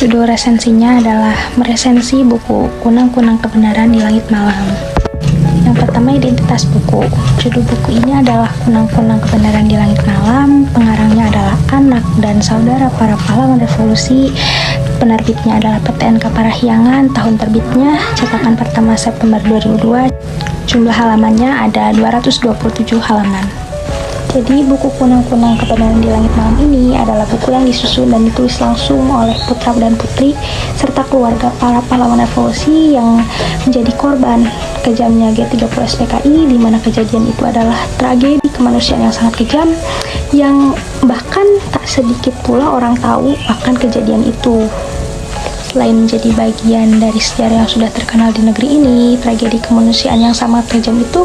Judul resensinya adalah meresensi buku Kunang-Kunang Kebenaran di Langit Malam. Yang pertama, identitas buku. Judul buku ini adalah Kunang-Kunang Kebenaran di Langit Malam. Pengarangnya adalah anak dan saudara para pahlawan revolusi. Penerbitnya adalah PTNK Parahyangan. Tahun terbitnya cetakan pertama September 2002. Jumlah halamannya ada 227 halaman. Jadi buku Kunang-Kunang Kebenaran di Langit Malam ini adalah buku yang disusun dan ditulis langsung oleh putra dan putri serta keluarga para pahlawan revolusi yang menjadi korban kejamnya G30 SPKI, di mana kejadian itu adalah tragedi kemanusiaan yang sangat kejam yang bahkan tak sedikit pula orang tahu akan kejadian itu. Selain menjadi bagian dari sejarah yang sudah terkenal di negeri ini, tragedi kemanusiaan yang sangat kejam itu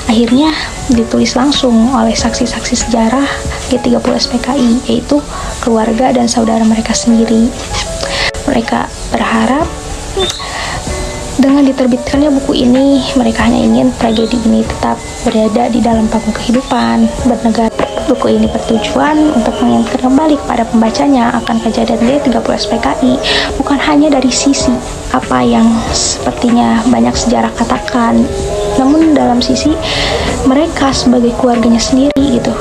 akhirnya ditulis langsung oleh saksi-saksi sejarah G30 SPKI, yaitu keluarga dan saudara mereka sendiri. Mereka berharap dengan diterbitkannya buku ini, mereka hanya ingin tragedi ini tetap berada di dalam panggung kehidupan bernegara. Buku ini bertujuan untuk mengingatkan kembali kepada pembacanya akan kejadian G30 SPKI, bukan hanya dari sisi apa yang sepertinya banyak sejarah katakan, namun dalam sisi mereka sebagai keluarganya sendiri gitu,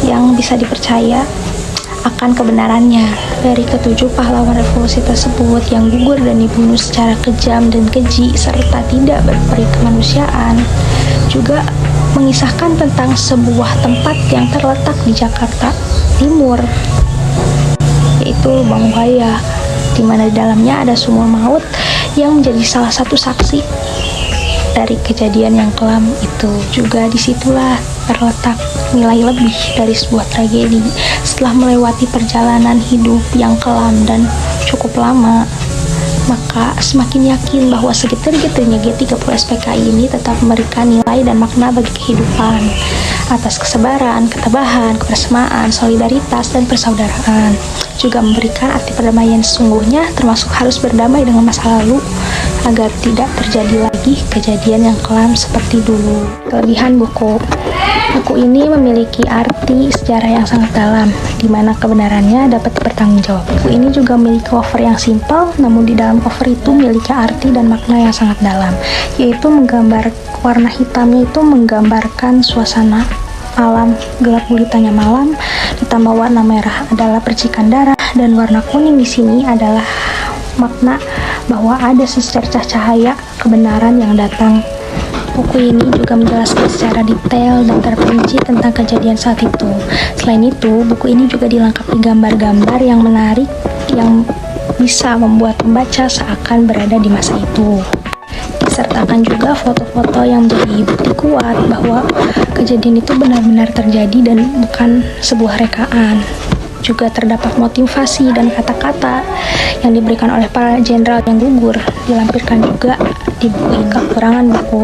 yang bisa dipercaya akan kebenarannya dari ketujuh pahlawan revolusi tersebut yang gugur dan dibunuh secara kejam dan keji serta tidak berperi kemanusiaan. Juga mengisahkan tentang sebuah tempat yang terletak di Jakarta Timur, yaitu Lubang Buaya, di mana di dalamnya ada sumur maut yang menjadi salah satu saksi dari kejadian yang kelam itu. Juga disitulah terletak nilai lebih dari sebuah tragedi. Setelah melewati perjalanan hidup yang kelam dan cukup lama, maka semakin yakin bahwa segetir-getirnya G30 SPKI ini tetap memberikan nilai dan makna bagi kehidupan atas kesabaran, ketabahan, kebersamaan, solidaritas, dan persaudaraan. Juga memberikan arti perdamaian sesungguhnya, termasuk harus berdamai dengan masa lalu agar tidak terjadi lagi kejadian yang kelam seperti dulu. Kelebihan buku ini memiliki arti sejarah yang sangat dalam, di mana kebenarannya dapat dipertanggungjawab. Buku ini juga memiliki cover yang simpel, namun di dalam cover itu memiliki arti dan makna yang sangat dalam, yaitu menggambar warna hitamnya itu menggambarkan suasana malam, gelap gulitanya malam, ditambah warna merah adalah percikan darah, dan warna kuning di sini adalah makna bahwa ada secercah cahaya kebenaran yang datang. Buku ini juga menjelaskan secara detail dan terperinci tentang kejadian saat itu. Selain itu, buku ini juga dilengkapi gambar-gambar yang menarik yang bisa membuat pembaca seakan berada di masa itu. Disertakan juga foto-foto yang menjadi bukti kuat bahwa kejadian itu benar-benar terjadi dan bukan sebuah rekaan. Juga terdapat motivasi dan kata-kata yang diberikan oleh para jenderal yang gugur, dilampirkan juga di buku ini. Kekurangan buku,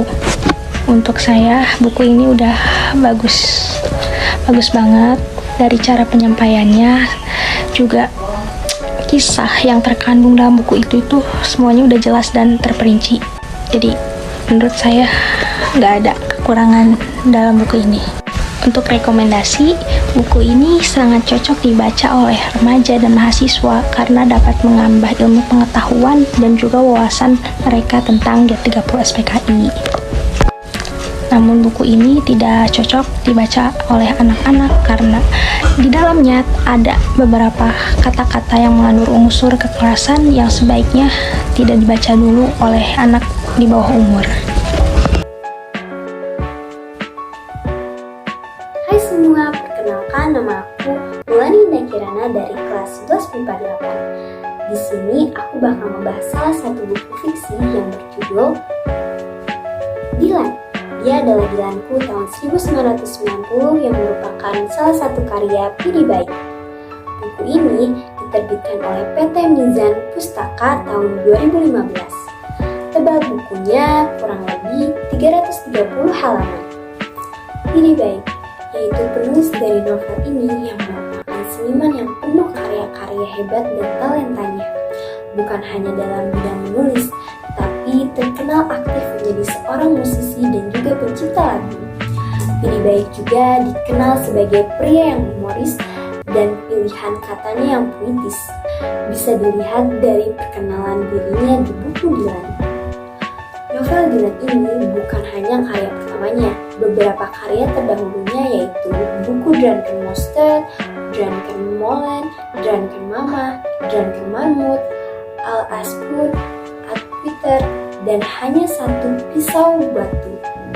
untuk saya buku ini udah bagus banget dari cara penyampaiannya, juga kisah yang terkandung dalam buku itu semuanya udah jelas dan terperinci. Jadi menurut saya nggak ada kekurangan dalam buku ini. Untuk rekomendasi, buku ini sangat cocok dibaca oleh remaja dan mahasiswa karena dapat menambah ilmu pengetahuan dan juga wawasan mereka tentang G30 SPKI. Namun buku ini tidak cocok dibaca oleh anak-anak karena di dalamnya ada beberapa kata-kata yang mengandung unsur kekerasan yang sebaiknya tidak dibaca dulu oleh anak di bawah umur. Hai semua, perkenalkan nama aku Mulani Indah Kirana dari kelas 11 MIPA 8. Di sini aku bakal membahas salah satu buku fiksi yang berjudul Dilan. Dia adalah Dilanku tahun 1990 yang merupakan salah satu karya Pidi Baik. Buku ini diterbitkan oleh PT Mizan Pustaka tahun 2015. Tebal bukunya kurang lebih 330 halaman. Pidi Baik yaitu penulis dari novel ini yang merupakan seniman yang penuh karya-karya hebat dan talentanya. Bukan hanya dalam bidang menulis, tapi terkenal aktif menjadi seorang musisi dan juga pencipta lagu. Pidi Baik juga dikenal sebagai pria yang humoris dan pilihan katanya yang puitis bisa dilihat dari perkenalan dirinya di buku Dylan. Novel Dylan ini bukan hanya karya pertamanya, beberapa karya terdahulunya yaitu buku Drunken Monster, Drunken Molen, Drunken Mama, Drunken Marmut, Al Aspur, At Twitter, dan hanya satu pisau batu.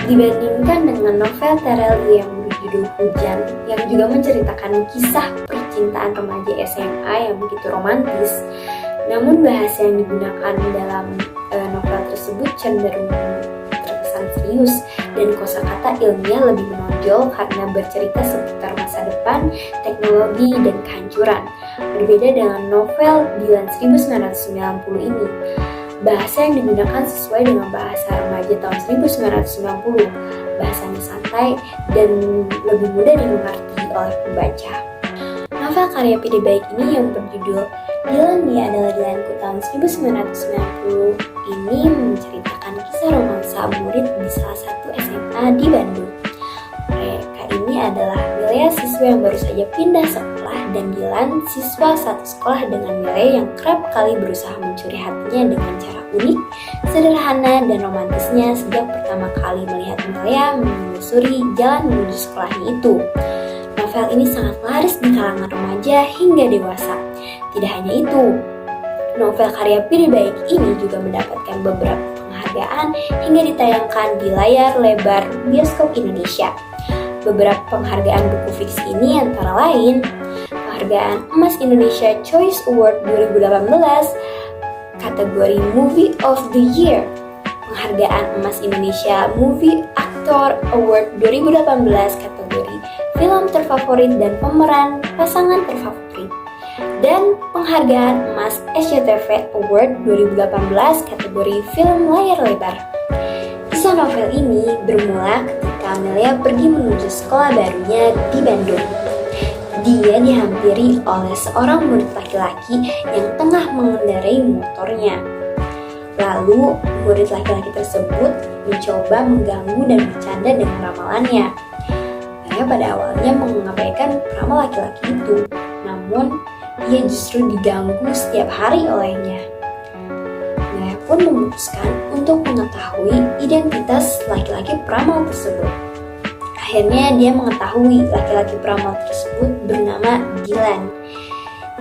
Dibandingkan dengan novel Terelie yang berjudul Hujan, yang juga menceritakan kisah percintaan remaja SMA yang begitu romantis, namun bahasa yang digunakan dalam novel tersebut cenderung terkesan serius dan kosakata ilmiah lebih menonjol karena bercerita seputar masa depan, teknologi, dan kehancuran. Berbeda dengan novel Dylan 1990 ini, bahasa yang digunakan sesuai dengan bahasa remaja tahun 1990. Bahasanya santai dan lebih mudah dimengerti oleh pembaca. Novel karya P.D. Baik ini yang berjudul Dylan Dia Adalah Dylanku tahun 1990 ini menceritakan kisah romansa murid di salah satu SMA di Bandung. Mereka ini adalah Milea, siswa yang baru saja pindah sekolah, dan Dylan, siswa satu sekolah dengan Milea yang kerap kali berusaha mencuri hatinya dengan cara unik, sederhana, dan romantisnya sejak pertama kali melihat Milea menyusuri jalan menuju sekolahnya itu. Novel ini sangat laris di kalangan remaja hingga dewasa. Tidak hanya itu, novel karya P.D. Baik ini juga mendapatkan beberapa penghargaan hingga ditayangkan di layar lebar bioskop Indonesia. Beberapa penghargaan buku fiksi ini antara lain penghargaan Emas Indonesia Choice Award 2018 kategori Movie of the Year, penghargaan Emas Indonesia Movie Actor Award 2018 kategori Film Terfavorit dan Pemeran Pasangan Terfavorit, dan penghargaan Emas SCTV Award 2018 kategori Film Layar Lebar. Kisah novel ini bermula ketika Amelia pergi menuju sekolah barunya di Bandung. Dia dihampiri oleh seorang murid laki-laki yang tengah mengendarai motornya. Lalu, murid laki-laki tersebut mencoba mengganggu dan bercanda dengan ramalannya. Amelia pada awalnya mengabaikan ramal laki-laki itu, namun ia justru diganggu setiap hari olehnya. Amelia pun memutuskan untuk mengetahui identitas laki-laki peramal tersebut. Akhirnya dia mengetahui laki-laki peramal tersebut bernama Dylan.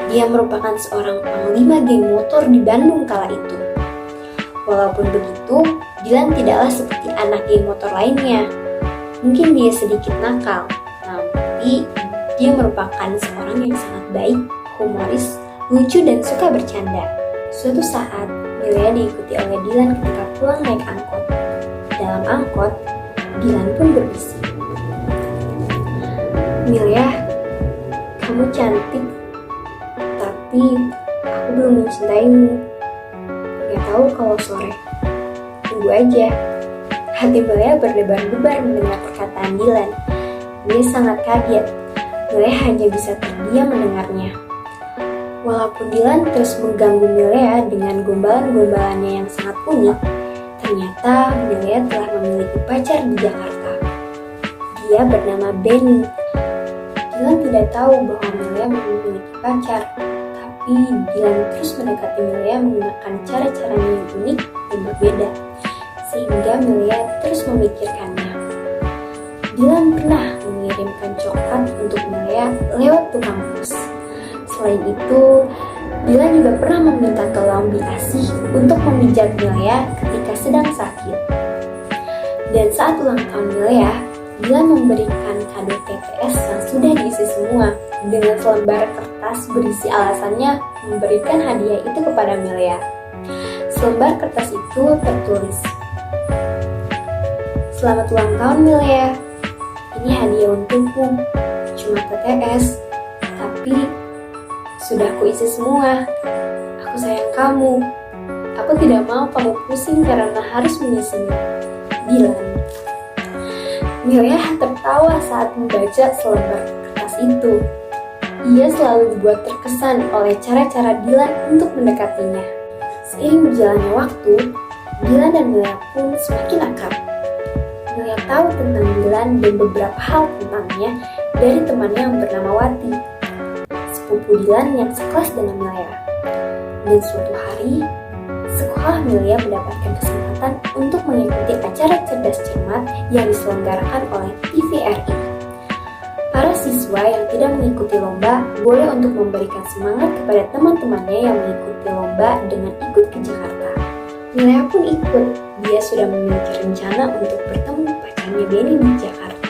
Dia merupakan seorang panglima geng motor di Bandung kala itu. Walaupun begitu, Dylan tidaklah seperti anak geng motor lainnya. Mungkin dia sedikit nakal, tapi dia merupakan seorang yang sangat baik, humoris, lucu, dan suka bercanda. Suatu saat, Milea diikuti oleh Dylan ketika pulang naik angkot. Dalam angkot, Dylan pun berbisik, "Milea, kamu cantik, tapi aku belum mencintaimu. Gak tahu kalau sore. Tunggu aja." Hati Milea berdebar-debar mendengar perkataan Dylan. Dia sangat kaget. Milea hanya bisa terdiam mendengarnya. Walaupun Dylan terus mengganggu Milea dengan gombalan-gombalannya yang sangat unik, ternyata Milea telah memiliki pacar di Jakarta. Dia bernama Benny. Dylan tidak tahu bahwa Milea memiliki pacar, tapi Dylan terus mendekati Milea menggunakan cara-caranya yang unik dan berbeda, sehingga Milea terus memikirkannya. Dylan pernah mengirimkan coklat untuk Milea lewat tukang pos. Selain itu, Dylan juga pernah meminta tolong Bi-Asih untuk memijat Milea ketika sedang sakit. Dan saat ulang tahun Milea, Dylan memberikan kado TPS yang sudah diisi semua dengan selembar kertas berisi alasannya memberikan hadiah itu kepada Milea. Selembar kertas itu tertulis, "Selamat ulang tahun Milea. Ini hadiah untukmu. Cuma TTS, tapi sudah kuisi semua. Aku sayang kamu. Aku tidak mau kamu pusing karena harus mengisinya. Dylan." Milea tertawa saat membaca selembar kertas itu. Ia selalu dibuat terkesan oleh cara-cara Dylan untuk mendekatinya. Seiring berjalannya waktu, Dylan dan Milea pun semakin akrab. Milea tahu tentang Dylan dan beberapa hal tentangnya dari temannya yang bernama Wati. sepupu Dilan yang sekelas dengan Milea. Dan suatu hari, sekolah Milea mendapatkan kesempatan untuk mengikuti acara cerdas cermat yang diselenggarakan oleh TVRI. Para siswa yang tidak mengikuti lomba boleh untuk memberikan semangat kepada teman-temannya yang mengikuti lomba dengan ikut ke Jakarta. Milea pun ikut. Dia sudah memiliki rencana untuk bertemu pacarnya Benny di Jakarta.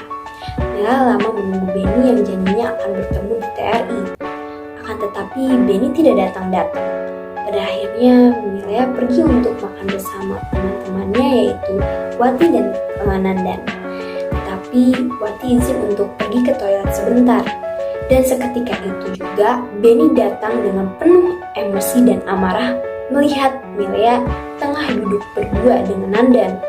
Milea lama menunggu Benny yang janjinya akan bertemu di TRI. Akan tetapi Benny tidak datang-datang. Pada akhirnya Milea pergi untuk makan bersama teman-temannya yaitu Wati dan Nandan. Tetapi Wati izin untuk pergi ke toilet sebentar. Dan seketika itu juga Benny datang dengan penuh emosi dan amarah melihat Milea tengah duduk berdua dengan Nandan.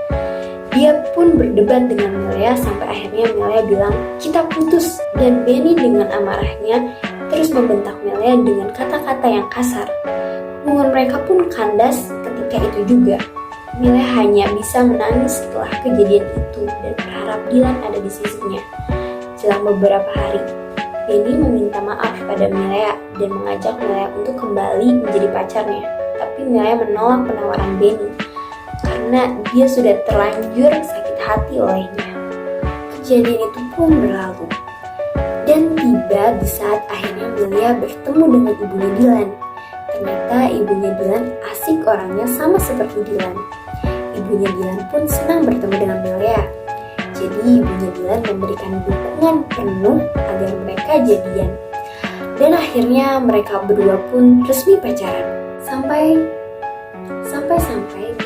Dia pun berdebat dengan Milea sampai akhirnya Milea bilang, "Kita putus." Dan Benny dengan amarahnya terus membentak Milea dengan kata-kata yang kasar. Hubungan mereka pun kandas ketika itu juga. Milea hanya bisa menangis setelah kejadian itu dan berharap Dilan ada di sisinya. Selang beberapa hari, Benny meminta maaf pada Milea dan mengajak Milea untuk kembali menjadi pacarnya. Tapi Milea menolak penawaran Benny karena dia sudah terlanjur sakit hati olehnya. Kejadian itu pun berlalu. Dan tiba di saat akhirnya Milea bertemu dengan ibunya Dilan. Ternyata ibunya Dilan asik orangnya sama seperti Dilan. Ibunya Dilan pun senang bertemu dengan Milea. Jadi ibunya Dilan memberikan dukungan penuh agar mereka jadian. Dan akhirnya mereka berdua pun resmi pacaran. Sampai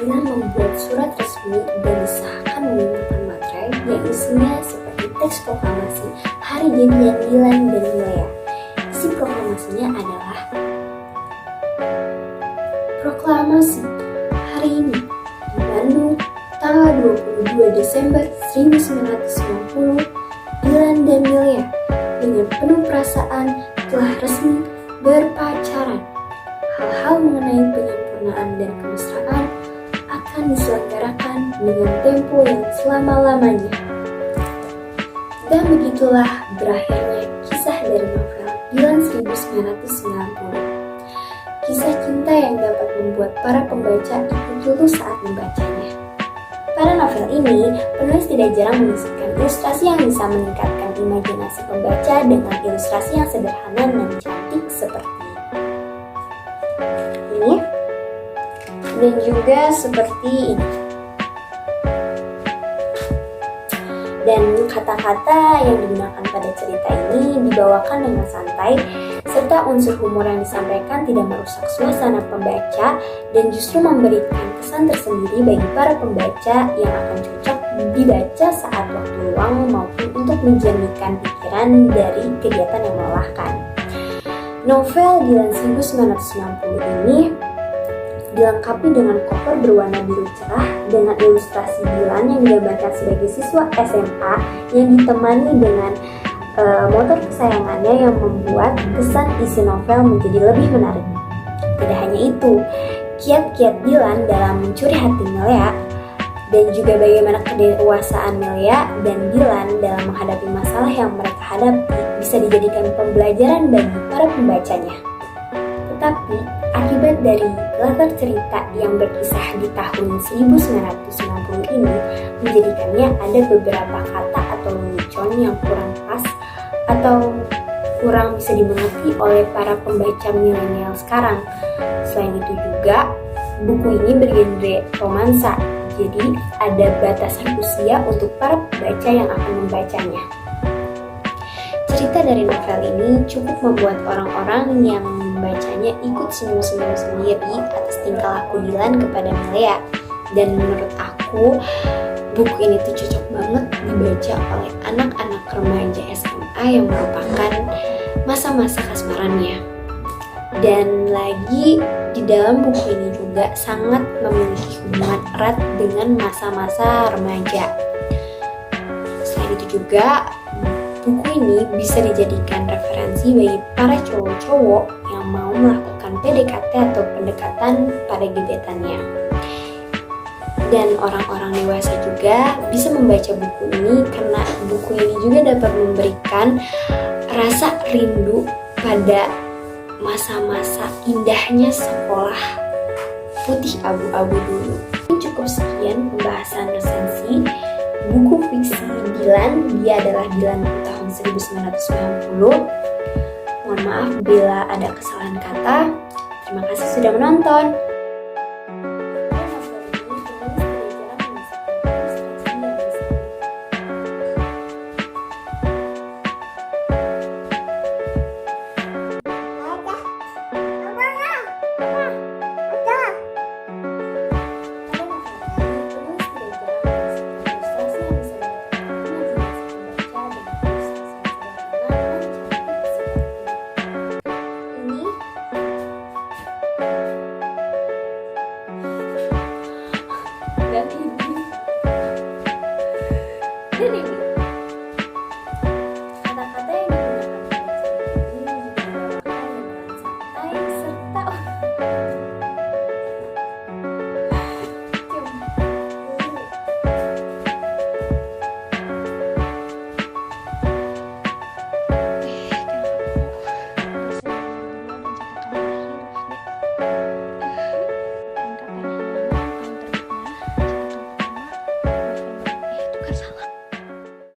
Dilan membuat surat resmi dan disahkan menggunakan materai yang isinya seperti teks proklamasi hari jadian Dilan dan Milea. Isi proklamasinya adalah proklamasi hari ini di Bandung tanggal 22 Desember 1990, Dilan dan Milea dengan penuh perasaan telah resmi berpacaran. Hal-hal mengenai penyempurnaan dan kemesraan akan diselenggarakan dengan tempo yang selama-lamanya. Dan begitulah berakhirnya kisah dari novel Dilan 1990. Kisah cinta yang dapat membuat para pembaca ikut lulus saat membacanya. Pada novel ini, penulis tidak jarang mengisikan ilustrasi yang bisa meningkatkan imajinasi pembaca dengan ilustrasi yang sederhana dan cantik seperti ini dan juga seperti ini. Dan kata-kata yang digunakan pada cerita ini dibawakan dengan santai, serta unsur humor yang disampaikan tidak merusak suasana pembaca dan justru memberikan kesan tersendiri bagi para pembaca yang akan cocok dibaca saat waktu luang maupun untuk menjernihkan pikiran dari kegiatan yang melelahkan. Novel Dilan 1990 ini dilengkapi dengan cover berwarna biru cerah dengan ilustrasi Dilan yang digambarkan sebagai siswa SMA yang ditemani dengan motor kesayangannya yang membuat kesan isi novel menjadi lebih menarik. Tidak hanya itu, kiat-kiat Dilan dalam mencuri hati Milea dan juga bagaimana kedewasaan Milea dan Dilan dalam menghadapi masalah yang mereka hadapi bisa dijadikan pembelajaran bagi para pembacanya. Tetapi akibat dari latar cerita yang berkisah di tahun 1990 ini menjadikannya ada beberapa kata atau lelucon yang kurang pas atau kurang bisa dimengerti oleh para pembaca milenial sekarang. Selain itu juga, buku ini bergenre romansa, jadi ada batasan usia untuk para pembaca yang akan membacanya. Cerita dari novel ini cukup membuat orang-orang yang membacanya ikut senyum-senyum sendiri atas tingkah laku Dilan kepada Milea. Dan menurut aku, buku ini tuh cocok banget dibaca oleh anak-anak remaja SMA yang merupakan masa-masa kasmarannya. Dan lagi di dalam buku ini juga sangat memiliki hubungan erat dengan masa-masa remaja. Selain itu juga, buku ini bisa dijadikan referensi bagi para cowok-cowok yang mau melakukan PDKT atau pendekatan pada gebetannya. Dan orang-orang dewasa juga bisa membaca buku ini karena buku ini juga dapat memberikan rasa rindu pada masa-masa indahnya sekolah putih abu-abu dulu. Ini cukup sekian pembahasan resensi buku fiksi Dilan. Dia adalah Dilan tahun 1990. Mohon maaf bila ada kesalahan kata. Terima kasih sudah menonton.